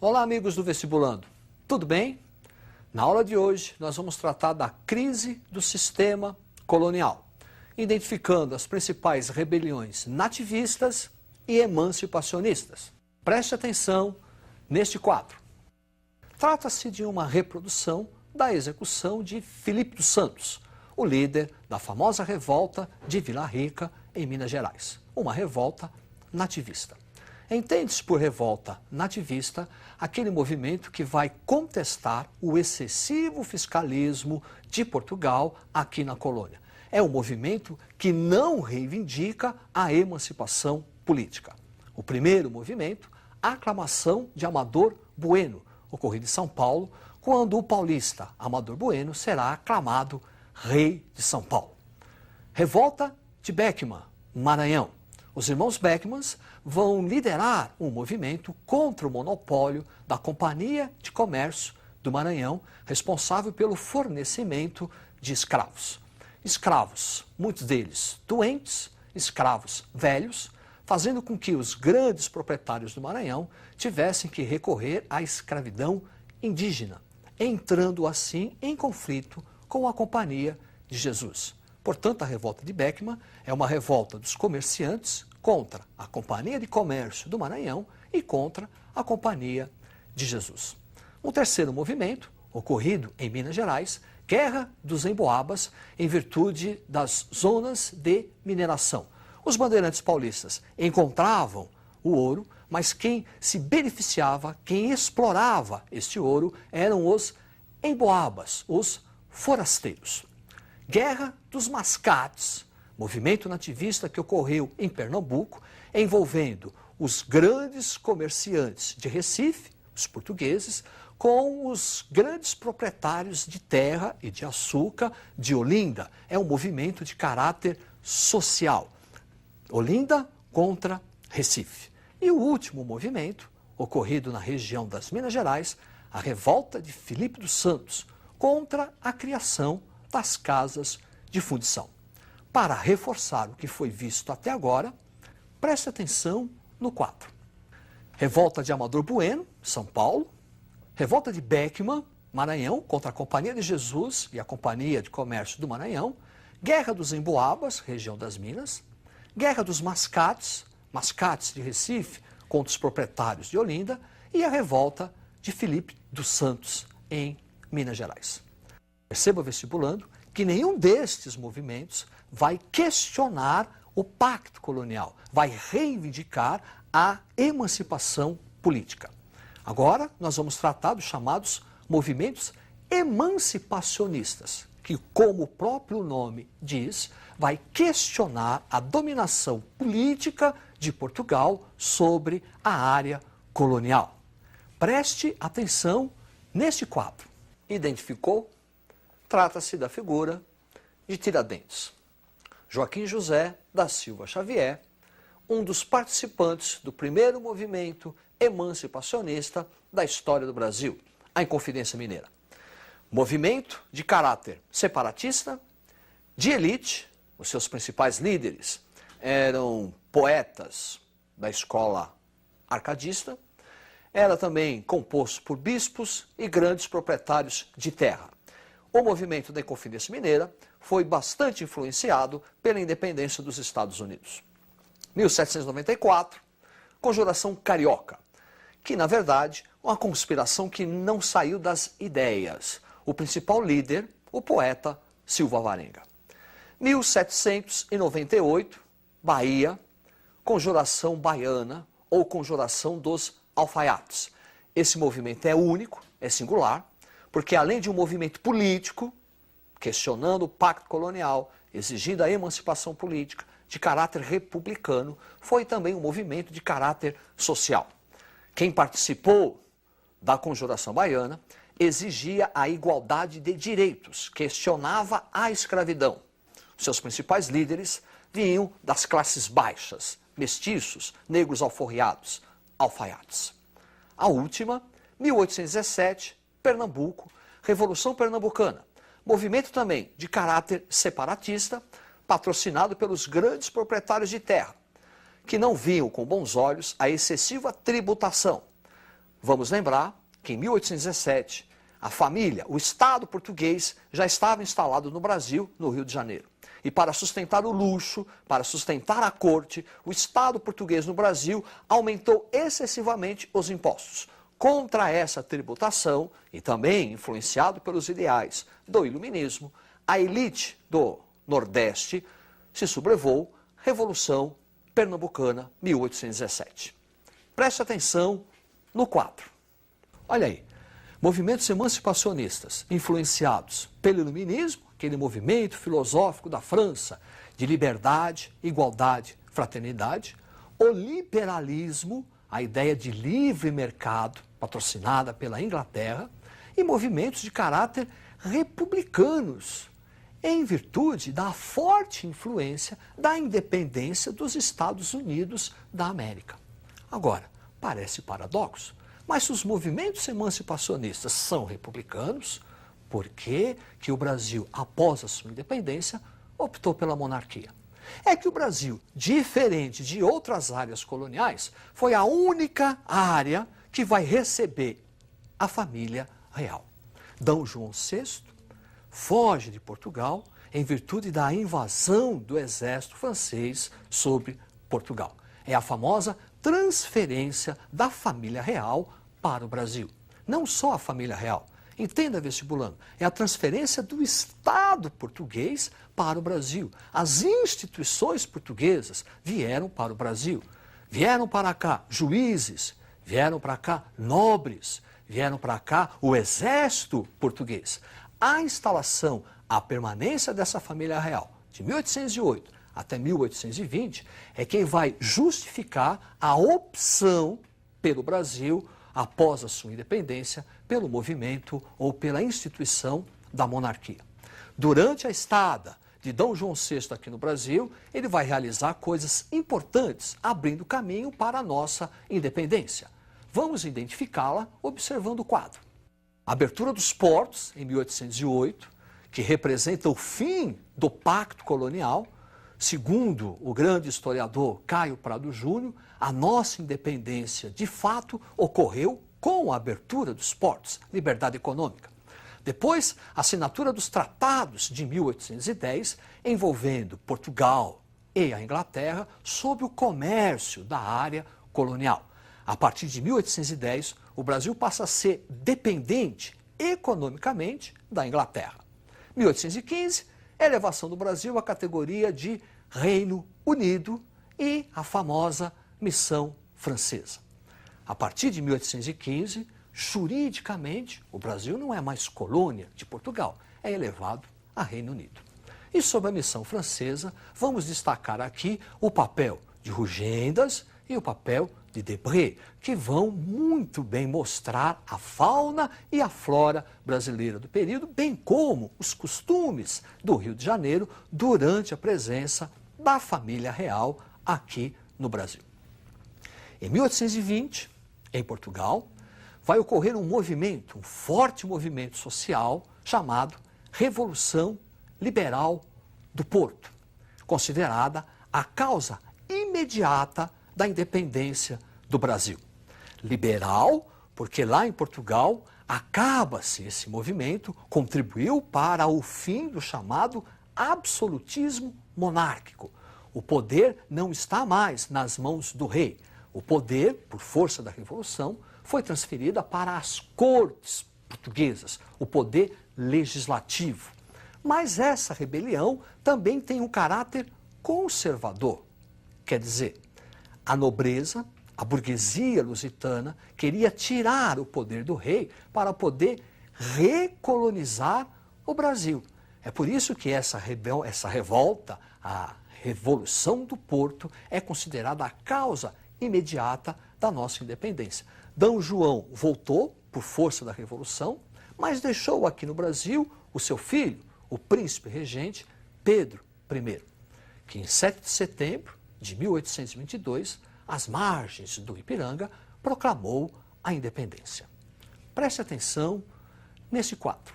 Olá, amigos do Vestibulando. Tudo bem? Na aula de hoje, nós vamos tratar da crise do sistema colonial, identificando as principais rebeliões nativistas e emancipacionistas. Preste atenção neste quadro. Trata-se de uma reprodução da execução de Filipe dos Santos, o líder da famosa revolta de Vila Rica, em Minas Gerais. Uma revolta nativista. Entende-se por revolta nativista aquele movimento que vai contestar o excessivo fiscalismo de Portugal aqui na colônia. É um movimento que não reivindica a emancipação política. O primeiro movimento, a aclamação de Amador Bueno, ocorrido em São Paulo, quando o paulista Amador Bueno será aclamado rei de São Paulo. Revolta de Beckman, Maranhão. Os irmãos Beckmans vão liderar um movimento contra o monopólio da Companhia de Comércio do Maranhão, responsável pelo fornecimento de escravos. Escravos, muitos deles doentes, escravos velhos, fazendo com que os grandes proprietários do Maranhão tivessem que recorrer à escravidão indígena, entrando assim em conflito com a Companhia de Jesus. Portanto, a revolta de Beckman é uma revolta dos comerciantes contra a Companhia de Comércio do Maranhão e contra a Companhia de Jesus. Um terceiro movimento, ocorrido em Minas Gerais, Guerra dos Emboabas, em virtude das zonas de mineração. Os bandeirantes paulistas encontravam o ouro, mas quem se beneficiava, quem explorava este ouro, eram os emboabas, os forasteiros. Guerra dos Mascates, movimento nativista que ocorreu em Pernambuco, envolvendo os grandes comerciantes de Recife, os portugueses, com os grandes proprietários de terra e de açúcar de Olinda. É um movimento de caráter social. Olinda contra Recife. E o último movimento, ocorrido na região das Minas Gerais, a revolta de Filipe dos Santos contra a criação das casas de fundição. Para reforçar o que foi visto até agora, preste atenção no quadro. Revolta de Amador Bueno, São Paulo. Revolta de Beckman, Maranhão, contra a Companhia de Jesus e a Companhia de Comércio do Maranhão. Guerra dos Emboabas, região das Minas. Guerra dos Mascates, Mascates de Recife, contra os proprietários de Olinda. E a revolta de Filipe dos Santos, em Minas Gerais. Perceba, vestibulando, que nenhum destes movimentos vai questionar o pacto colonial, vai reivindicar a emancipação política. Agora, nós vamos tratar dos chamados movimentos emancipacionistas, que, como o próprio nome diz, vai questionar a dominação política de Portugal sobre a área colonial. Preste atenção neste quadro. Identificou? Trata-se da figura de Tiradentes. Joaquim José da Silva Xavier, um dos participantes do primeiro movimento emancipacionista da história do Brasil, a Inconfidência Mineira. Movimento de caráter separatista, de elite, os seus principais líderes eram poetas da escola arcadista, era também composto por bispos e grandes proprietários de terra. O movimento da Inconfidência Mineira foi bastante influenciado pela independência dos Estados Unidos. 1794, Conjuração Carioca, que na verdade é uma conspiração que não saiu das ideias. O principal líder, o poeta Silva Varenga. 1798, Bahia, Conjuração Baiana ou Conjuração dos Alfaiates. Esse movimento é único, é singular, porque além de um movimento político, questionando o pacto colonial, exigindo a emancipação política, de caráter republicano, foi também um movimento de caráter social. Quem participou da Conjuração Baiana exigia a igualdade de direitos, questionava a escravidão. Seus principais líderes vinham das classes baixas, mestiços, negros alforriados, alfaiates. A última, 1817, Pernambuco, Revolução Pernambucana, movimento também de caráter separatista, patrocinado pelos grandes proprietários de terra, que não viam com bons olhos a excessiva tributação, Vamos lembrar que em 1817, a família, o Estado português, já estava instalado no Brasil, no Rio de Janeiro. E para sustentar o luxo, para sustentar a corte, o Estado português no Brasil aumentou excessivamente os impostos. Contra essa tributação, e também influenciado pelos ideais do iluminismo, a elite do Nordeste se sublevou, Revolução Pernambucana, 1817. Preste atenção no quadro. Olha aí, movimentos emancipacionistas influenciados pelo iluminismo, aquele movimento filosófico da França de liberdade, igualdade, fraternidade, o liberalismo, a ideia de livre mercado, patrocinada pela Inglaterra, e movimentos de caráter republicanos, em virtude da forte influência da independência dos Estados Unidos da América. Agora, parece paradoxo, mas se os movimentos emancipacionistas são republicanos, por que que o Brasil, após a sua independência, optou pela monarquia? É que o Brasil, diferente de outras áreas coloniais, foi a única área que vai receber a família real. D. João VI foge de Portugal em virtude da invasão do exército francês sobre Portugal. É a famosa transferência da família real para o Brasil. Não só a família real. Entenda, vestibulando, é a transferência do Estado português para o Brasil. As instituições portuguesas vieram para o Brasil. Vieram para cá juízes, vieram para cá nobres, vieram para cá o exército português. A instalação, a permanência dessa família real, de 1808 até 1820, é quem vai justificar a opção pelo Brasil após a sua independência, pelo movimento ou pela instituição da monarquia. Durante a estada de D. João VI aqui no Brasil, ele vai realizar coisas importantes, abrindo caminho para a nossa independência. Vamos identificá-la observando o quadro. A abertura dos portos, em 1808, que representa o fim do pacto colonial. Segundo o grande historiador Caio Prado Júnior, a nossa independência, de fato, ocorreu com a abertura dos portos, liberdade econômica. Depois, a assinatura dos tratados de 1810, envolvendo Portugal e a Inglaterra sob o comércio da área colonial. A partir de 1810, o Brasil passa a ser dependente economicamente da Inglaterra. 1815, elevação do Brasil à categoria de Reino Unido e a famosa Missão Francesa. A partir de 1815, juridicamente, o Brasil não é mais colônia de Portugal, é elevado a Reino Unido. E sobre a Missão Francesa, vamos destacar aqui o papel de Rugendas e o papel de Debré, que vão muito bem mostrar a fauna e a flora brasileira do período, bem como os costumes do Rio de Janeiro durante a presença da família real aqui no Brasil. Em 1820, em Portugal, vai ocorrer um movimento, um forte movimento social chamado Revolução Liberal do Porto, considerada a causa imediata da independência do Brasil. Liberal, porque lá em Portugal acaba-se esse movimento, contribuiu para o fim do chamado absolutismo monárquico. O poder não está mais nas mãos do rei. O poder, por força da Revolução, foi transferido para as cortes portuguesas, o poder legislativo. Mas essa rebelião também tem um caráter conservador. Quer dizer, a nobreza, a burguesia lusitana, queria tirar o poder do rei para poder recolonizar o Brasil. É por isso que essa revolta, a Revolução do Porto, é considerada a causa imediata da nossa independência. D. João voltou por força da Revolução, mas deixou aqui no Brasil o seu filho, o príncipe regente Pedro I, que em 7 de setembro de 1822, às margens do Ipiranga, proclamou a independência. Preste atenção nesse quadro.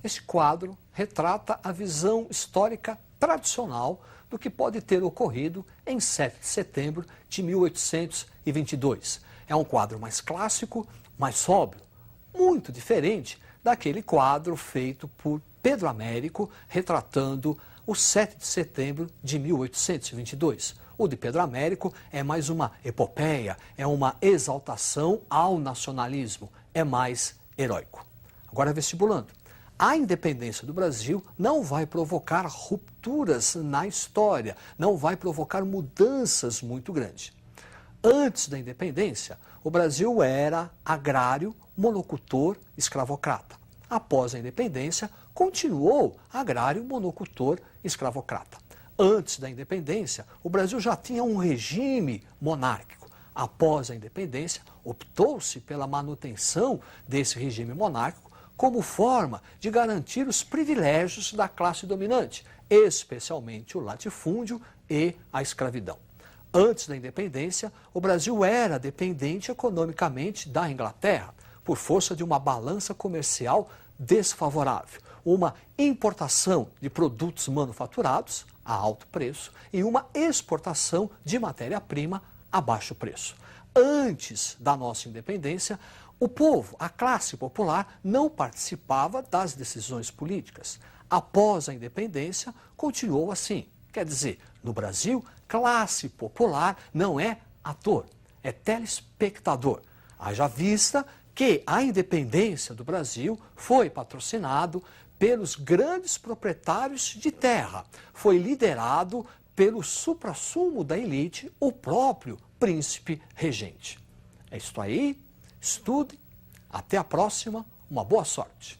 Esse quadro retrata a visão histórica tradicional do que pode ter ocorrido em 7 de setembro de 1822. É um quadro mais clássico, mais sóbrio, muito diferente daquele quadro feito por Pedro Américo, retratando o 7 de setembro de 1822. O de Pedro Américo é mais uma epopeia, é uma exaltação ao nacionalismo, é mais heróico. Agora, vestibulando, a independência do Brasil não vai provocar rupturas na história, não vai provocar mudanças muito grandes. Antes da independência, o Brasil era agrário, monocultor, escravocrata. Após a independência, continuou agrário, monocultor, escravocrata. Antes da independência, o Brasil já tinha um regime monárquico. Após a independência, optou-se pela manutenção desse regime monárquico como forma de garantir os privilégios da classe dominante, especialmente o latifúndio e a escravidão. Antes da independência, o Brasil era dependente economicamente da Inglaterra, por força de uma balança comercial desfavorável, uma importação de produtos manufaturados a alto preço e uma exportação de matéria-prima a baixo preço. Antes da nossa independência, o povo, a classe popular, não participava das decisões políticas. Após a independência, continuou assim. Quer dizer, no Brasil, classe popular não é ator, é telespectador. Haja vista que a independência do Brasil foi patrocinado pelos grandes proprietários de terra. Foi liderado pelo suprassumo da elite, o próprio príncipe regente. É isto aí, estude, até a próxima, uma boa sorte.